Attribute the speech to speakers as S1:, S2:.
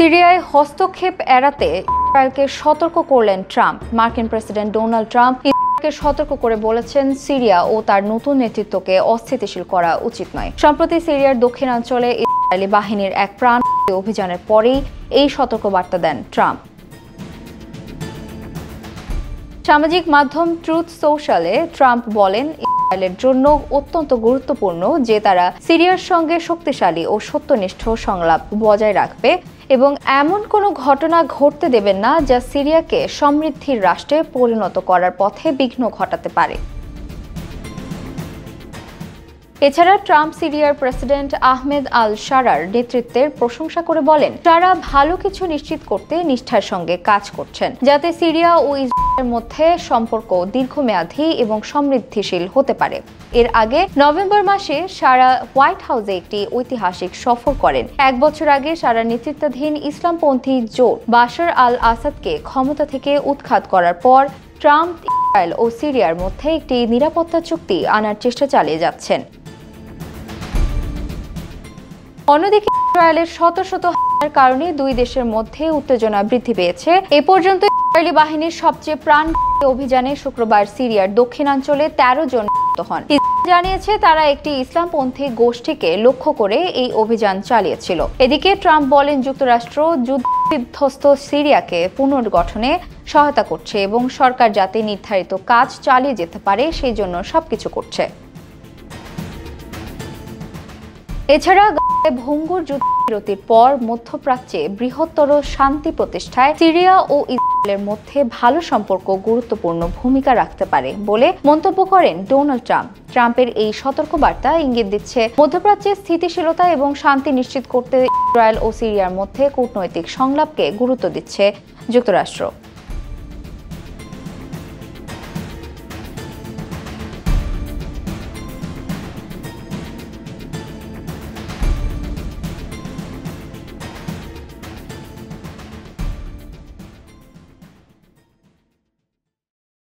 S1: সিরিয়ায় হস্তক্ষেপ এড়াতে ইসরায়েলকে সতর্ক করলেন ট্রাম্প। মার্কিন প্রেসিডেন্ট ডোনাল্ড ট্রাম্প ইসরায়েলকে সতর্ক করে বলেছেন, সিরিয়া ও তার নতুন নেতৃত্বকে অস্থিতিশীল করা উচিত নয়। সম্প্রতি সিরিয়ার দক্ষিণাঞ্চলে ইসরায়েলি বাহিনীর এক প্রাণঘাতী অভিযানের পরেই এই সতর্কবার্তা দেন ট্রাম্প। সামাজিক মাধ্যম ট্রুথ সোশ্যালে ট্রাম্প বলেন, ইসরায়েলের জন্য অত্যন্ত গুরুত্বপূর্ণ যে তারা সিরিয়ার সঙ্গে শক্তিশালী ও সত্যনিষ্ঠ সংলাপ বজায় রাখবে এবং এমন কোনো ঘটনা ঘটতে দেবেন না যা সিরিয়াকে সমৃদ্ধির রাষ্ট্রে পরিণত করার পথে বিঘ্ন ঘটাতে পারে। এছাড়া ট্রাম্প সিরিয়ার প্রেসিডেন্ট আহমেদ আল শারার নেতৃত্বের প্রশংসা করে বলেন, তারা ভালো কিছু নিশ্চিত করতে নিষ্ঠার সঙ্গে কাজ করছেন যাতে সিরিয়া ও ইসরায়েলের মধ্যে সম্পর্ক দীর্ঘমেয়াদী এবং সমৃদ্ধিশীল হতে পারে। এর আগে নভেম্বর মাসে সারা হোয়াইট হাউসে একটি ঐতিহাসিক সফর করেন। এক বছর আগে সারা নেতৃত্বাধীন ইসলামপন্থী জোট বাশার আল আসাদকে ক্ষমতা থেকে উৎখাত করার পর ট্রাম্প ইসরায়েল ও সিরিয়ার মধ্যে একটি নিরাপত্তা চুক্তি আনার চেষ্টা চালিয়ে যাচ্ছেন। অন্যদিকে ইসরায়েলের শত শত হামলার কারণে দুই দেশের মধ্যে উত্তেজনা বৃদ্ধি পেয়েছে। এ পর্যন্ত ইসরায়েলি বাহিনীর সবচেয়ে প্রাণঘাতী অভিযানে শুক্রবার সিরিয়ার দক্ষিণাঞ্চলে ১৩ জন নিহত হন। ইসরায়েল জানিয়েছে তারা একটি ইসলামপন্থী গোষ্ঠীকে লক্ষ্য করে এই অভিযান চালিয়েছিল। এদিকে ট্রাম্প বলেন, যুক্তরাষ্ট্র যুদ্ধবিধ্বস্ত সিরিয়াকে পুনর্গঠনে সহায়তা করছে এবং সরকার যাতে নির্ধারিত কাজ চালিয়ে যেতে পারে সেই জন্য সবকিছু করছে। এছাড়া ভঙ্গুর যুদ্ধবিরতির পর মধ্যপ্রাচ্যে বৃহত্তর শান্তি প্রতিষ্ঠায় সিরিয়া ও ইসরায়েলের মধ্যে ভালো সম্পর্ক গুরুত্বপূর্ণ ভূমিকা রাখতে পারে বলে মন্তব্য করেন ডোনাল্ড ট্রাম্প। ট্রাম্পের এই সতর্কবার্তা ইঙ্গিত দিচ্ছে মধ্যপ্রাচ্যে স্থিতিশীলতা এবং শান্তি নিশ্চিত করতে ইসরায়েল ও সিরিয়ার মধ্যে কূটনৈতিক সংলাপকে গুরুত্ব দিচ্ছে যুক্তরাষ্ট্র।